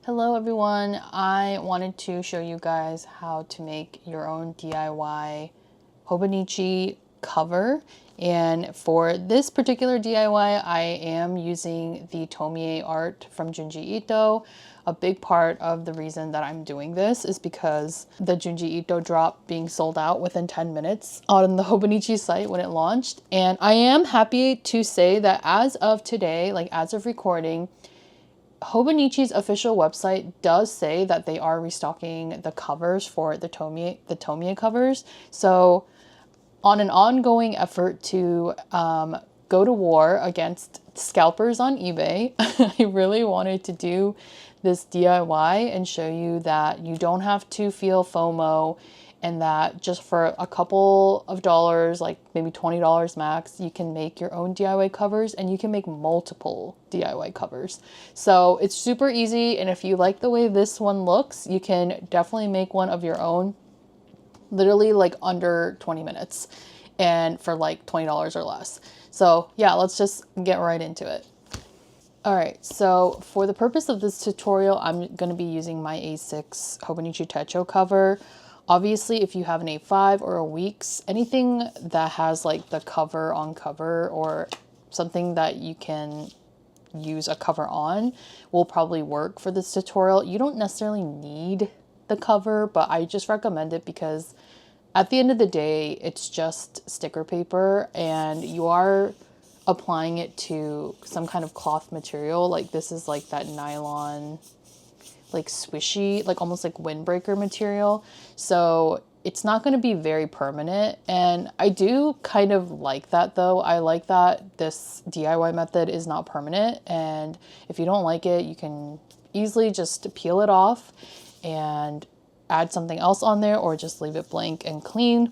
Hello everyone, I wanted to show you guys how to make your own DIY Hobonichi cover. And for this particular DIY, I am using the Tomie art from Junji Ito. A big part of the reason that I'm doing this is because the Junji Ito drop being sold out within 10 minutes on the Hobonichi site when it launched. And I am happy to say that as of today, like as of recording, Hobonichi's official website does say that they are restocking the covers for the Tomie covers. So on an ongoing effort to go to war against scalpers on eBay, I really wanted to do this DIY and show you that you don't have to feel FOMO, and that just for a couple of dollars, like maybe $20 max, you can make your own DIY covers, and you can make multiple DIY covers. So it's super easy, and if you like the way this one looks, you can definitely make one of your own, literally like under 20 minutes and for like $20 or less. So yeah, let's just get right into it. All right, so for the purpose of this tutorial, I'm going to be using my A6 Hobonichi Techo cover. Obviously, if you have an A5 or a Weeks, anything that has like the cover on cover or something that you can use a cover on will probably work for this tutorial. You don't necessarily need the cover, but I just recommend it because at the end of the day, it's just sticker paper and you are applying it to some kind of cloth material. Like this is like that nylon, like swishy, like almost like windbreaker material. So it's not going to be very permanent. And I do kind of like that though. I like that this DIY method is not permanent. And if you don't like it, you can easily just peel it off and add something else on there, or just leave it blank and clean.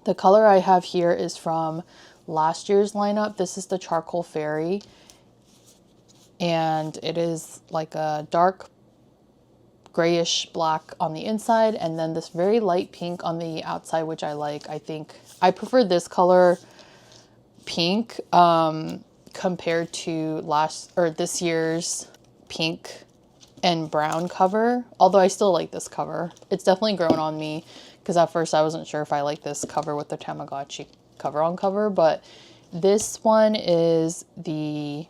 The color I have here is from last year's lineup. This is the Charcoal Fairy, and it is like a dark grayish black on the inside, and then this very light pink on the outside, which I like. I think I prefer this color pink compared to this year's pink and brown cover, although I still like this cover. It's definitely grown on me because at first I wasn't sure if I like this cover with the Tamagotchi cover on cover, but this one is the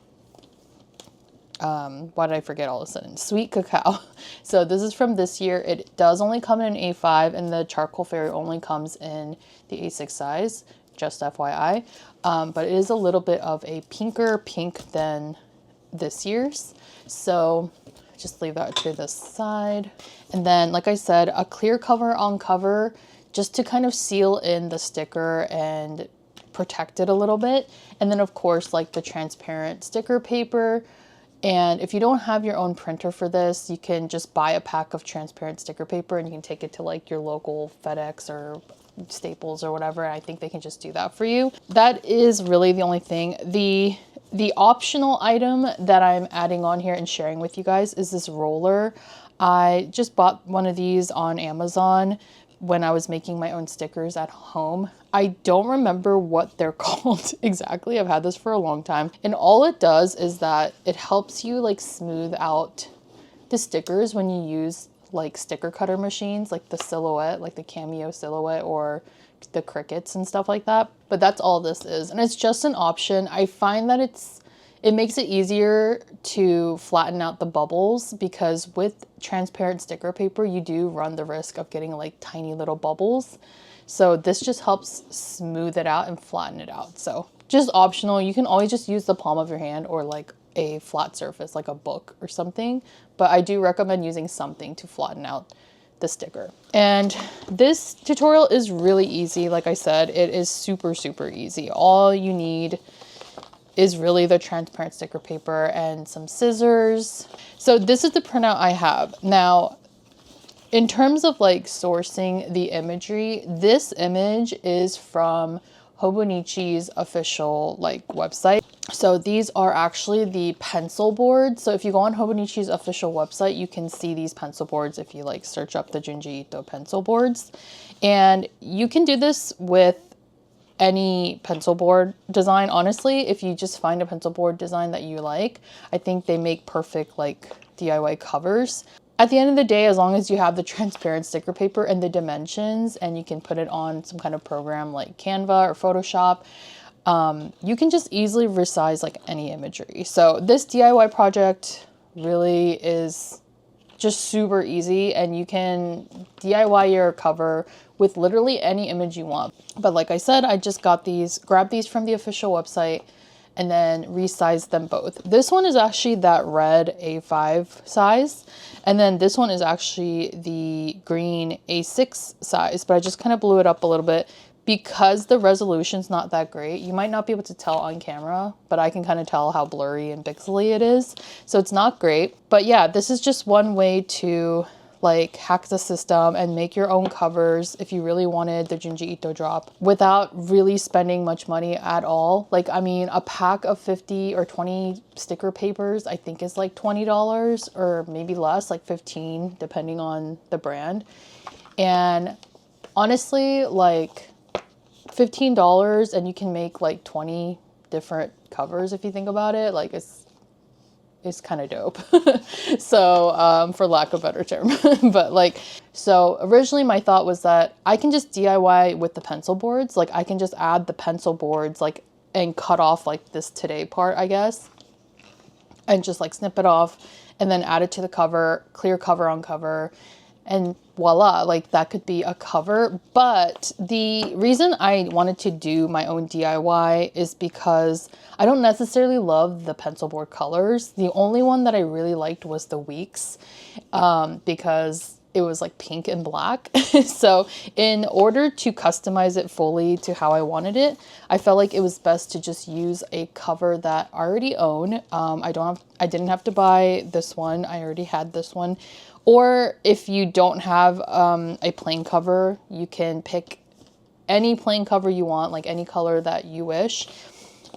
why did I forget all of a sudden? Sweet Cacao. So this is from this year. It does only come in an A5, and the Charcoal Fairy only comes in the A6 size, just FYI. But it is a little bit of a pinker pink than this year's. So just leave that to the side. And then, like I said, a clear cover on cover just to kind of seal in the sticker and protect it a little bit. And then of course, like the transparent sticker paper. And if you don't have your own printer for this, you can just buy a pack of transparent sticker paper and you can take it to like your local FedEx or Staples or whatever. I think they can just do that for you. That is really the only thing. The optional item that I'm adding on here and sharing with you guys is this roller. I just bought one of these on Amazon when I was making my own stickers at home. I don't remember what they're called exactly. I've had this for a long time. And all it does is that it helps you like smooth out the stickers when you use like sticker cutter machines, like the Silhouette, like the Cameo Silhouette or the Cricuts and stuff like that. But that's all this is. And it's just an option. I find that it makes it easier to flatten out the bubbles, because with transparent sticker paper, you do run the risk of getting like tiny little bubbles. So this just helps smooth it out and flatten it out. So just optional. You can always just use the palm of your hand or like a flat surface, like a book or something. But I do recommend using something to flatten out the sticker. And this tutorial is really easy. Like I said, it is super, super easy. All you need is really the transparent sticker paper and some scissors. So this is the printout I have. Now, in terms of like sourcing the imagery, this image is from Hobonichi's official like website. So these are actually the pencil boards. So if you go on Hobonichi's official website, you can see these pencil boards if you like search up the Junji Ito pencil boards. And you can do this with any pencil board design. Honestly, if you just find a pencil board design that you like, I think they make perfect like DIY covers. At the end of the day, as long as you have the transparent sticker paper and the dimensions and you can put it on some kind of program like Canva or Photoshop, you can just easily resize like any imagery. So this DIY project really is just super easy, and you can DIY your cover with literally any image you want. But like I said, I just got these, grabbed these from the official website and then resized them both. This one is actually that red A5 size, and then this one is actually the green A6 size, but I just kind of blew it up a little bit because the resolution's not that great. You might not be able to tell on camera, but I can kind of tell how blurry and pixely it is. So it's not great. But yeah, this is just one way to like hack the system and make your own covers if you really wanted the Junji Ito drop without really spending much money at all. Like, I mean, a pack of 50 or 20 sticker papers, I think is like $20 or maybe less, like 15, depending on the brand. And honestly, like $15 and you can make like 20 different covers if you think about it. Like it's kind of dope. So for lack of a better term. But like, so originally my thought was that I can just DIY with the pencil boards. Like I can just add the pencil boards like and cut off like this today part, I guess, and just like snip it off and then add it to the cover, clear cover on cover, and voila, like that could be a cover. But the reason I wanted to do my own DIY is because I don't necessarily love the pencil board colors. The only one that I really liked was the Weeks, because it was like pink and black. So in order to customize it fully to how I wanted it, I felt like it was best to just use a cover that I already own. I didn't have to buy this one. I already had this one. Or if you don't have a plain cover, you can pick any plain cover you want, like any color that you wish.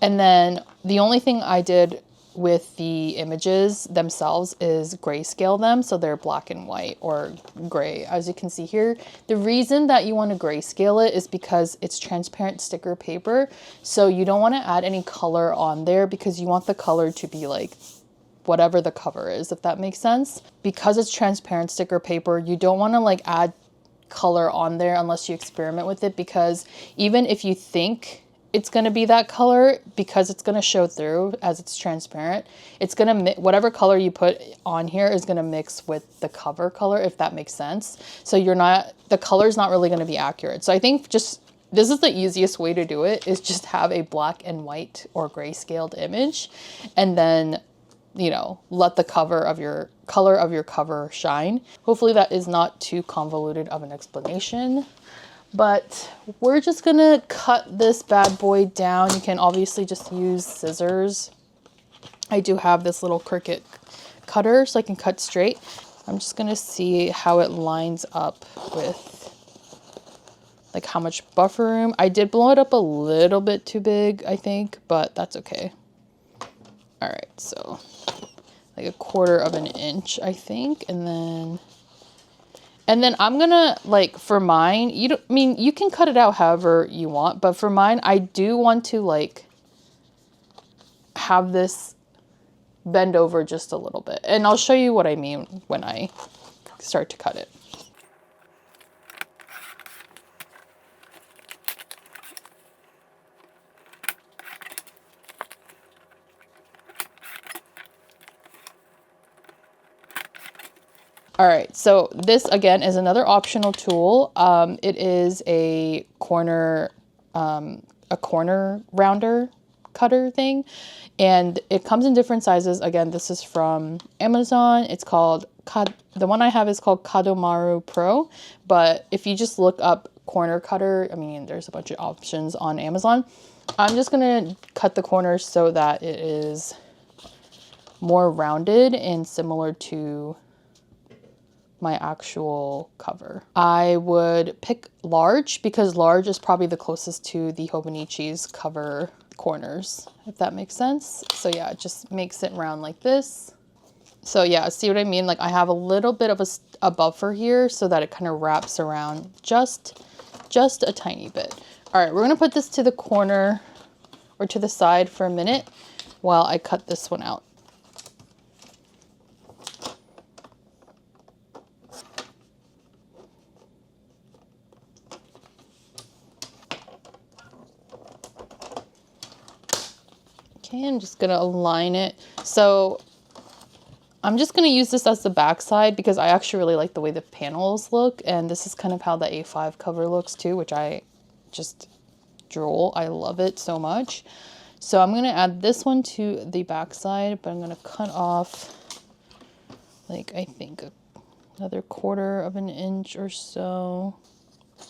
And then the only thing I did with the images themselves is grayscale them, so they're black and white or gray, as you can see here. The reason that you want to grayscale it is because it's transparent sticker paper, so you don't want to add any color on there because you want the color to be like whatever the cover is, if that makes sense. Because it's transparent sticker paper, you don't want to like add color on there unless you experiment with it, because even if you think it's going to be that color, because it's going to show through as it's transparent, it's going to whatever color you put on here is going to mix with the cover color, if that makes sense. So the color is not really going to be accurate. So I think just this is the easiest way to do it, is just have a black and white or grayscaled image, and then, you know, let the color of your cover shine. Hopefully that is not too convoluted of an explanation, but we're just gonna cut this bad boy down. You can obviously just use scissors. I do have this little Cricut cutter so I can cut straight. I'm just gonna see how it lines up with like how much buffer room. I did blow it up a little bit too big, I think, but that's okay. All right, so like 1/4 of an inch, I think. And then I'm gonna, like, for mine, you can cut it out however you want, but for mine, I do want to like have this bend over just a little bit. And I'll show you what I mean when I start to cut it. All right, so this again is another optional tool. It is a corner rounder cutter thing, and it comes in different sizes. Again, this is from Amazon. It's called, the one I have is called Kadomaru Pro, but if you just look up corner cutter, I mean, there's a bunch of options on Amazon. I'm just gonna cut the corners so that it is more rounded and similar to my actual cover. I would pick large because large is probably the closest to the Hobonichi's cover corners, if that makes sense. So yeah, it just makes it round like this. So yeah, see what I mean? Like I have a little bit of a buffer here so that it kind of wraps around just a tiny bit. All right, we're gonna put this to the corner or to the side for a minute while I cut this one out. Okay, I'm just gonna align it. So I'm just gonna use this as the back side because I actually really like the way the panels look, and this is kind of how the A5 cover looks too, which I just drool. I love it so much. So I'm gonna add this one to the back side, but I'm gonna cut off like I think another 1/4 of an inch or so.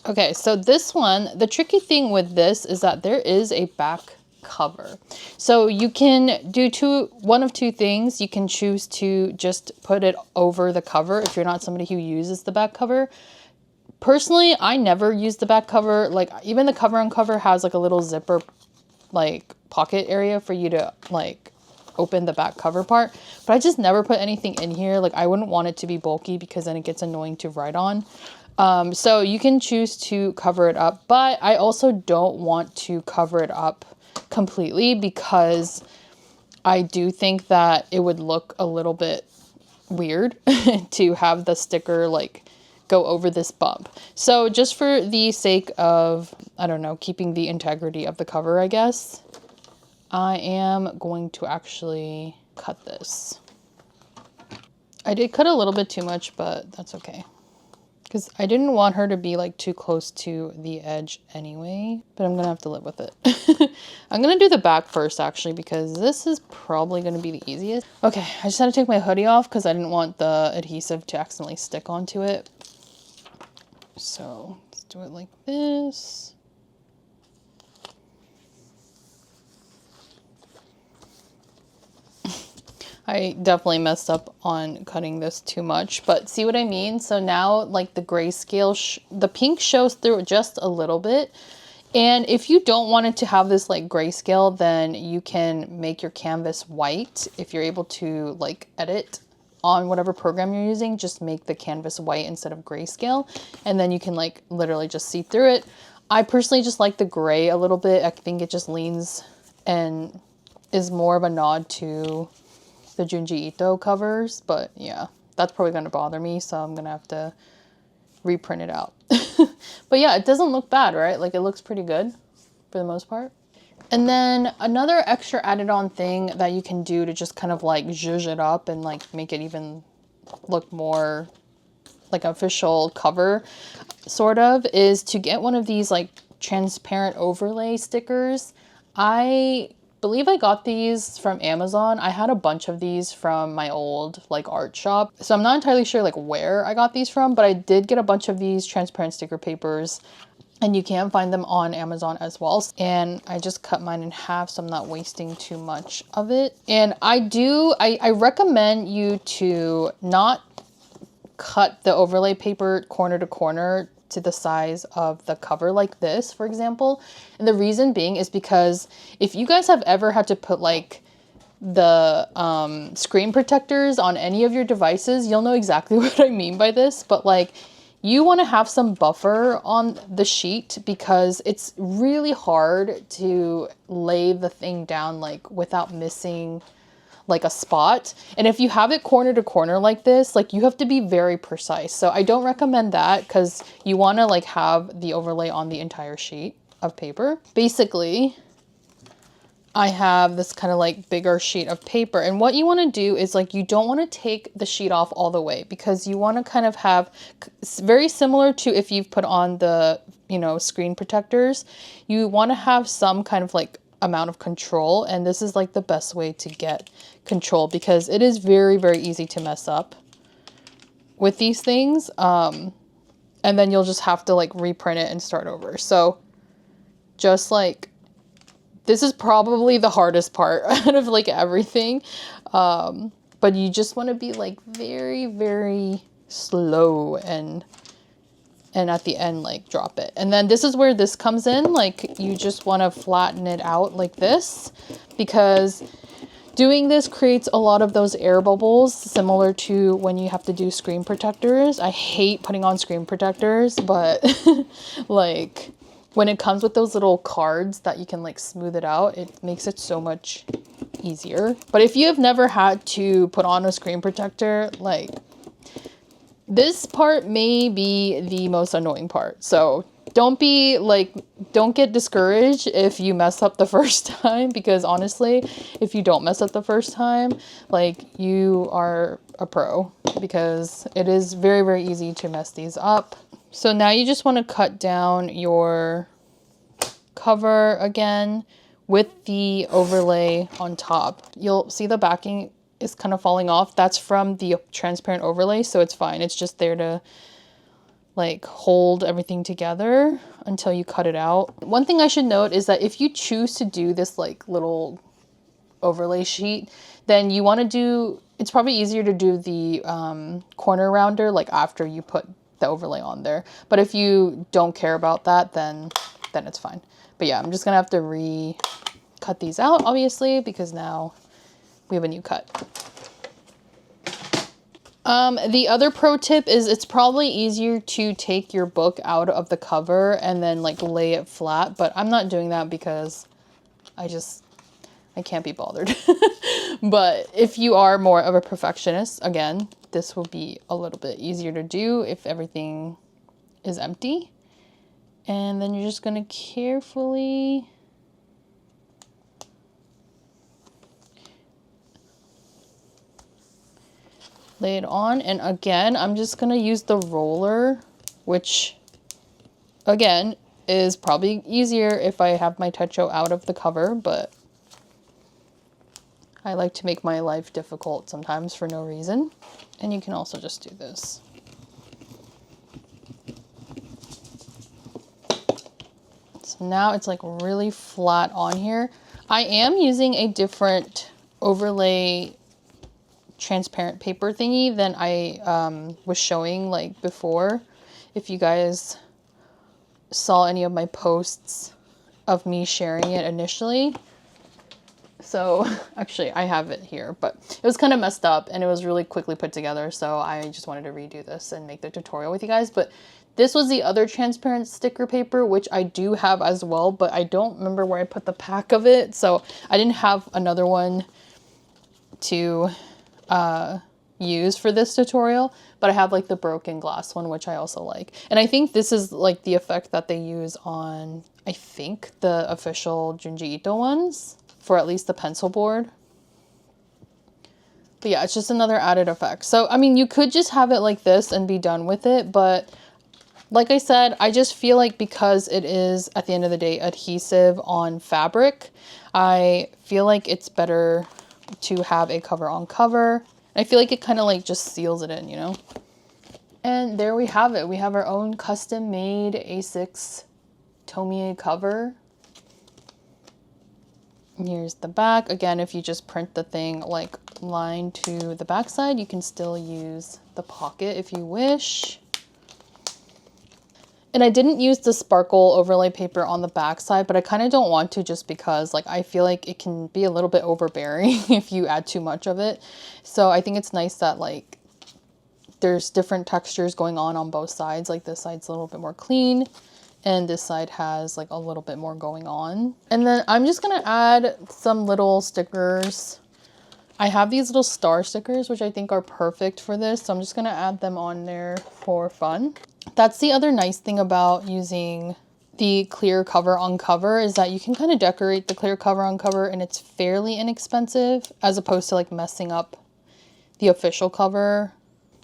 Okay, so this one, the tricky thing with this is that there is a back cover. So you can do one of two things. You can choose to just put it over the cover if you're not somebody who uses the back cover. Personally, I never use the back cover. Like even the cover on cover has like a little zipper like pocket area for you to like open the back cover part, but I just never put anything in here. Like I wouldn't want it to be bulky because then it gets annoying to write on. So you can choose to cover it up, but I also don't want to cover it up completely because I do think that it would look a little bit weird to have the sticker like go over this bump. So just for the sake of, I don't know, keeping the integrity of the cover, I guess, I am going to actually cut this. I did cut a little bit too much, but that's okay. Because I didn't want her to be like too close to the edge anyway, but I'm gonna have to live with it. I'm gonna do the back first actually, because this is probably gonna be the easiest. Okay, I just had to take my hoodie off because I didn't want the adhesive to accidentally stick onto it. So let's do it like this. I definitely messed up on cutting this too much, but see what I mean? So now like the grayscale, the pink shows through just a little bit. And if you don't want it to have this like grayscale, then you can make your canvas white. If you're able to like edit on whatever program you're using, just make the canvas white instead of grayscale. And then you can like literally just see through it. I personally just like the gray a little bit. I think it just leans and is more of a nod to the Junji Ito covers, but yeah, that's probably going to bother me, so I'm going to have to reprint it out. But yeah, it doesn't look bad, right? Like it looks pretty good for the most part. And then another extra added on thing that you can do to just kind of like zhuzh it up and like make it even look more like an official cover sort of is to get one of these like transparent overlay stickers. I believe I got these from Amazon. I had a bunch of these from my old like art shop. So I'm not entirely sure like where I got these from, but I did get a bunch of these transparent sticker papers and you can find them on Amazon as well. And I just cut mine in half so I'm not wasting too much of it. And I recommend you to not cut the overlay paper corner to corner to the size of the cover like this, for example. And the reason being is because if you guys have ever had to put like the screen protectors on any of your devices, you'll know exactly what I mean by this. But like you want to have some buffer on the sheet because it's really hard to lay the thing down like without missing like a spot. And if you have it corner to corner like this, like you have to be very precise. So I don't recommend that because you want to like have the overlay on the entire sheet of paper. Basically, I have this kind of like bigger sheet of paper, and what you want to do is like you don't want to take the sheet off all the way because you want to kind of have very similar to if you've put on the, you know, screen protectors, you want to have some kind of like amount of control, and this is like the best way to get control because it is very, very easy to mess up with these things. And then you'll just have to like reprint it and start over. So just like, this is probably the hardest part out of like everything. But you just want to be like very, very slow and at the end, like drop it. And then this is where this comes in. Like you just want to flatten it out like this because doing this creates a lot of those air bubbles similar to when you have to do screen protectors. I hate putting on screen protectors, but like when it comes with those little cards that you can like smooth it out, it makes it so much easier. But if you have never had to put on a screen protector, like this part may be the most annoying part. So don't get discouraged if you mess up the first time, because honestly, if you don't mess up the first time, like, you are a pro, because it is very, very easy to mess these up. So now you just want to cut down your cover again with the overlay on top. You'll see the backing is kind of falling off. That's from the transparent overlay, so it's fine. It's just there to like hold everything together until you cut it out. One thing I should note is that if you choose to do this like little overlay sheet, then you want to do, it's probably easier to do the corner rounder like after you put the overlay on there. But if you don't care about that, then it's fine. But yeah, I'm just gonna have to re-cut these out, obviously, because now we have a new cut. The other pro tip is it's probably easier to take your book out of the cover and then like lay it flat, but I'm not doing that because I can't be bothered. But if you are more of a perfectionist, again, this will be a little bit easier to do if everything is empty. And then you're just gonna carefully lay it on. And again, I'm just gonna use the roller, which again is probably easier if I have my Techo out of the cover, but I like to make my life difficult sometimes for no reason. And you can also just do this. So now it's like really flat on here. I am using a different overlay transparent paper thingy than I was showing like before. If you guys saw any of my posts of me sharing it initially. So actually I have it here, but it was kind of messed up and it was really quickly put together. So I just wanted to redo this and make the tutorial with you guys. But this was the other transparent sticker paper, which I do have as well, but I don't remember where I put the pack of it. So I didn't have another one to use for this tutorial, but I have like the broken glass one, which I also like. And I think this is like the effect that they use on, I think, the official Junji Ito ones, for at least the pencil board. But yeah, it's just another added effect. So, I mean, you could just have it like this and be done with it, but like I said, I just feel like because it is, at the end of the day, adhesive on fabric, I feel like it's better to have a cover on cover. I feel like it kind of like just seals it in, you know? And there we have it. We have our own custom made A6 Tomie cover. Here's the back. Again, if you just print the thing like lined to the back side, you can still use the pocket if you wish. And I didn't use the sparkle overlay paper on the back side, but I kind of don't want to, just because like I feel like it can be a little bit overbearing if you add too much of it. So I think it's nice that like there's different textures going on both sides. Like this side's a little bit more clean and this side has like a little bit more going on. And then I'm just gonna add some little stickers. I have these little star stickers, which I think are perfect for this. So I'm just gonna add them on there for fun. That's the other nice thing about using the clear cover on cover, is that you can kind of decorate the clear cover on cover and it's fairly inexpensive, as opposed to like messing up the official cover.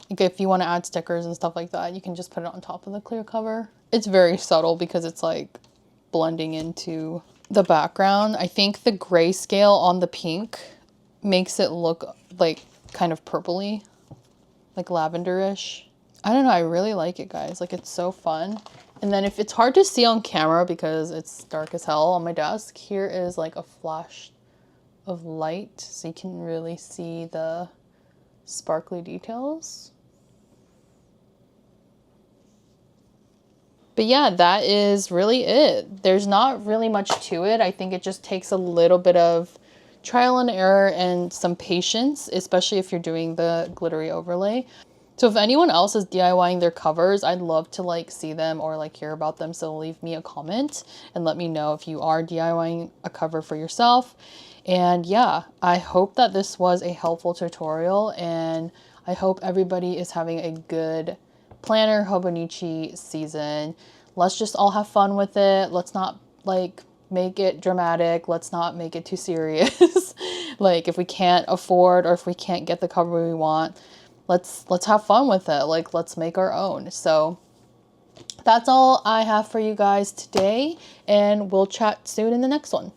Like if you want to add stickers and stuff like that, you can just put it on top of the clear cover. It's very subtle because it's like blending into the background. I think the grayscale on the pink makes it look like kind of purpley, like lavenderish. I don't know, I really like it, guys. Like, it's so fun. And then if it's hard to see on camera because it's dark as hell on my desk, here is like a flash of light so you can really see the sparkly details. But yeah, that is really it. There's not really much to it. I think it just takes a little bit of trial and error and some patience, especially if you're doing the glittery overlay. So if anyone else is DIYing their covers, I'd love to like see them or like hear about them. So leave me a comment and let me know if you are DIYing a cover for yourself. And yeah, I hope that this was a helpful tutorial, and I hope everybody is having a good planner Hobonichi season. let's just all have fun with it. Let's not like make it dramatic. Let's not make it too serious. Like if we can't afford or if we can't get the cover we want, let's have fun with it. Like let's make our own. So that's all I have for you guys today, and we'll chat soon in the next one.